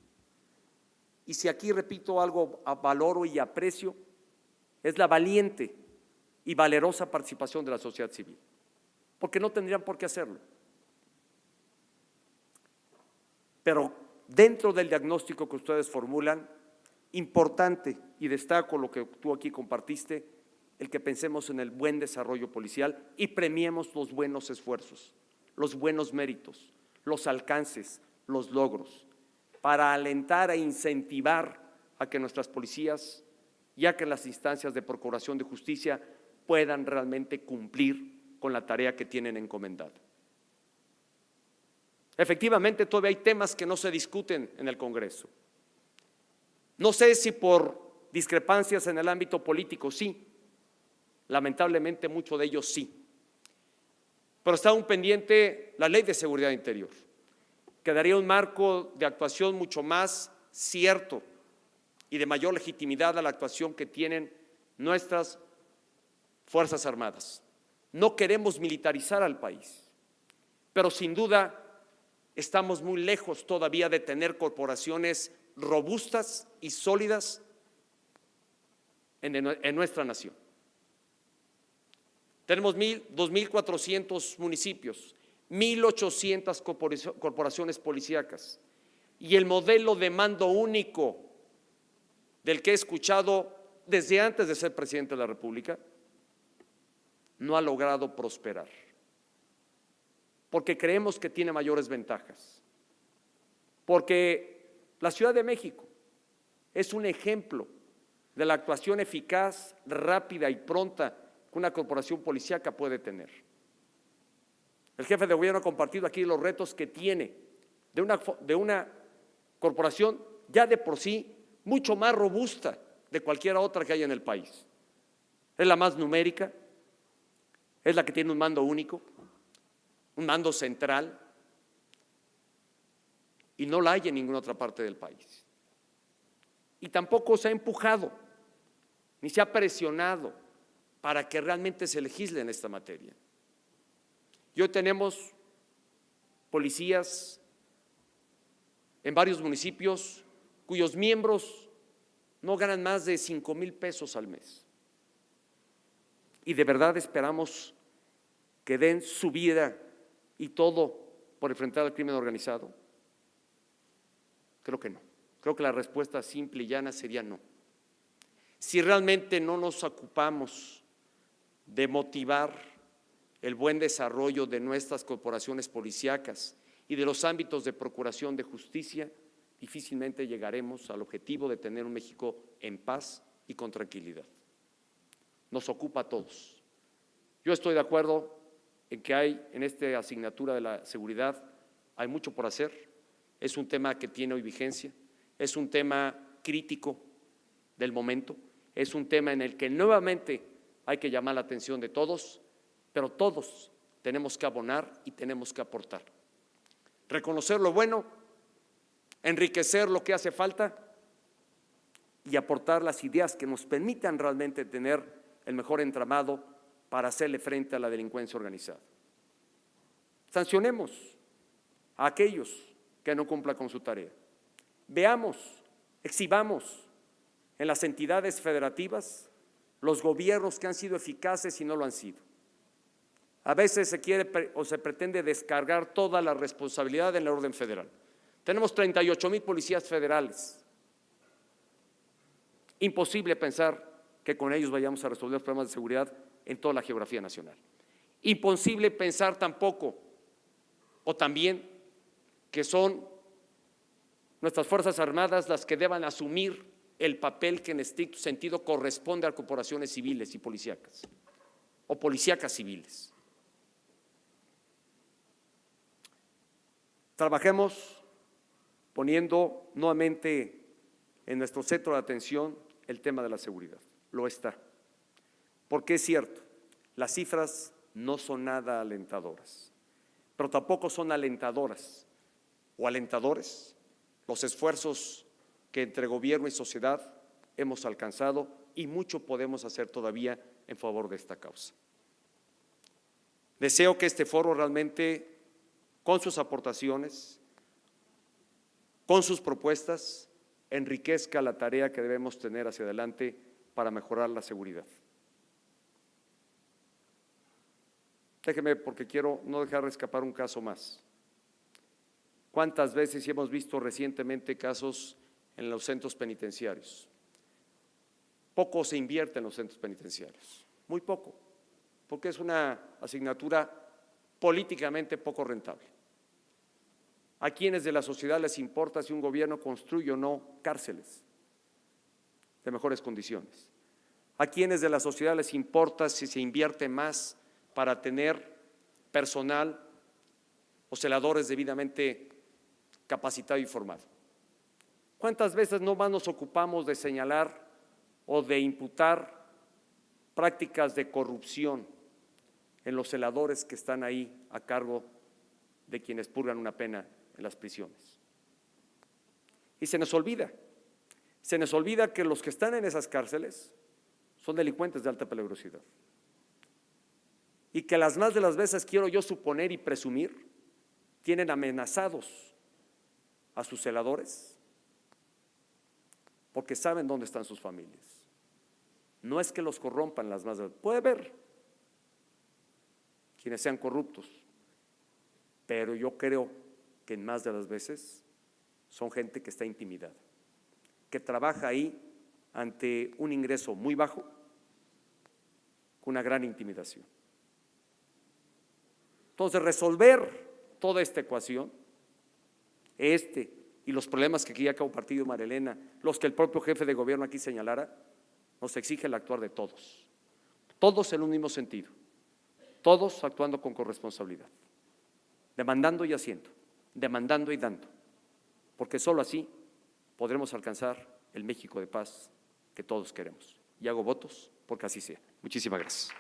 Y si aquí repito algo, valoro y aprecio, es la valiente y valerosa participación de la sociedad civil, porque no tendrían por qué hacerlo. Pero dentro del diagnóstico que ustedes formulan, importante, y destaco lo que tú aquí compartiste, el que pensemos en el buen desarrollo policial y premiemos los buenos esfuerzos, los buenos méritos, los alcances, los logros, para alentar e incentivar a que nuestras policías, ya que las instancias de procuración de justicia puedan realmente cumplir con la tarea que tienen encomendada. Efectivamente, todavía hay temas que no se discuten en el Congreso. No sé si por discrepancias en el ámbito político, sí, lamentablemente mucho de ellos sí. Pero está aún pendiente la Ley de Seguridad Interior, que daría un marco de actuación mucho más cierto y de mayor legitimidad a la actuación que tienen nuestras Fuerzas Armadas. No queremos militarizar al país, pero sin duda estamos muy lejos todavía de tener corporaciones robustas y sólidas en nuestra nación. Tenemos 2.400 municipios, 1.800 corporaciones policíacas y el modelo de mando único del que he escuchado desde antes de ser presidente de la República no ha logrado prosperar, porque creemos que tiene mayores ventajas, porque la Ciudad de México es un ejemplo de la actuación eficaz, rápida y pronta que una corporación policíaca puede tener. El jefe de gobierno ha compartido aquí los retos que tiene de una corporación ya de por sí mucho más robusta de cualquier otra que haya en el país. Es la más numérica, es la que tiene un mando único, un mando central, y no la hay en ninguna otra parte del país. Y tampoco se ha empujado, ni se ha presionado para que realmente se legisle en esta materia. Y hoy tenemos policías en varios municipios cuyos miembros no ganan más de 5,000 pesos al mes. Y de verdad esperamos que den su vida y todo por enfrentar al crimen organizado. Creo que no. Creo que la respuesta simple y llana sería no. Si realmente no nos ocupamos de motivar el buen desarrollo de nuestras corporaciones policíacas y de los ámbitos de procuración de justicia, difícilmente llegaremos al objetivo de tener un México en paz y con tranquilidad. Nos ocupa a todos. Yo estoy de acuerdo en que hay en esta asignatura de la seguridad, hay mucho por hacer, es un tema que tiene hoy vigencia, es un tema crítico del momento, es un tema en el que nuevamente hay que llamar la atención de todos, pero todos tenemos que abonar y tenemos que aportar. Reconocer lo bueno, enriquecer lo que hace falta y aportar las ideas que nos permitan realmente tener el mejor entramado para hacerle frente a la delincuencia organizada. Sancionemos a aquellos que no cumplan con su tarea. Veamos, exhibamos en las entidades federativas los gobiernos que han sido eficaces y no lo han sido. A veces se quiere o se pretende descargar toda la responsabilidad en el orden federal. Tenemos 38,000 policías federales. Imposible pensar que con ellos vayamos a resolver los problemas de seguridad en toda la geografía nacional. Imposible pensar tampoco, o también, que son nuestras Fuerzas Armadas las que deban asumir el papel que en estricto sentido corresponde a corporaciones civiles y policíacas, o policíacas civiles. Trabajemos poniendo nuevamente en nuestro centro de atención el tema de la seguridad. Lo está. porque es cierto, las cifras no son nada alentadoras, pero tampoco son alentadoras o alentadores los esfuerzos que entre gobierno y sociedad hemos alcanzado y mucho podemos hacer todavía en favor de esta causa. Deseo que este foro realmente, con sus aportaciones, con sus propuestas, enriquezca la tarea que debemos tener hacia adelante para mejorar la seguridad. Déjeme, porque quiero no dejar de escapar un caso más. ¿Cuántas veces hemos visto recientemente casos en los centros penitenciarios? Poco se invierte en los centros penitenciarios, muy poco, porque es una asignatura políticamente poco rentable. ¿A quiénes de la sociedad les importa si un gobierno construye o no cárceles de mejores condiciones? ¿A quiénes de la sociedad les importa si se invierte más para tener personal o celadores debidamente capacitado y formado? ¿Cuántas veces no más nos ocupamos de señalar o de imputar prácticas de corrupción en los celadores que están ahí a cargo de quienes purgan una pena en las prisiones? Y se nos olvida que los que están en esas cárceles son delincuentes de alta peligrosidad y que las más de las veces, quiero yo suponer y presumir, tienen amenazados a sus celadores porque saben dónde están sus familias. No es que los corrompan las más de las veces, puede haber quienes sean corruptos, pero yo creo que en más de las veces son gente que está intimidada, que trabaja ahí ante un ingreso muy bajo, con una gran intimidación. Entonces, resolver toda esta ecuación, y los problemas que aquí ha compartido María Elena, los que el propio jefe de gobierno aquí señalara, nos exige el actuar de todos, todos en un mismo sentido, todos actuando con corresponsabilidad, demandando y haciendo, demandando y dando, porque solo así podremos alcanzar el México de paz que todos queremos. Y hago votos porque así sea. Muchísimas gracias.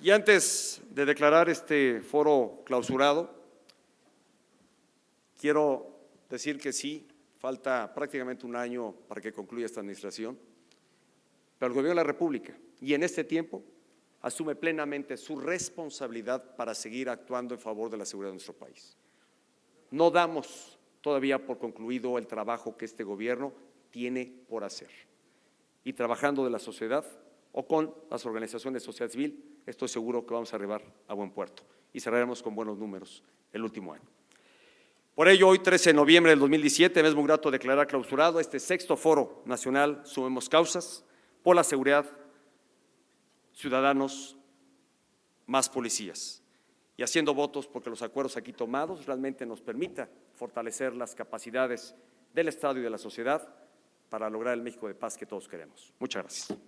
Y antes de declarar este foro clausurado, quiero decir que sí, falta prácticamente un año para que concluya esta administración, pero el Gobierno de la República, y en este tiempo, asume plenamente su responsabilidad para seguir actuando en favor de la seguridad de nuestro país. No damos todavía por concluido el trabajo que este Gobierno tiene por hacer. Y trabajando de la sociedad o con las organizaciones de sociedad civil, estoy seguro que vamos a arribar a buen puerto y cerraremos con buenos números el último año. Por ello, hoy 13 de noviembre del 2017, me es muy grato declarar clausurado este 6º Foro Nacional Sumemos Causas por la seguridad, ciudadanos, más policías, y haciendo votos porque los acuerdos aquí tomados realmente nos permitan fortalecer las capacidades del Estado y de la sociedad para lograr el México de paz que todos queremos. Muchas gracias.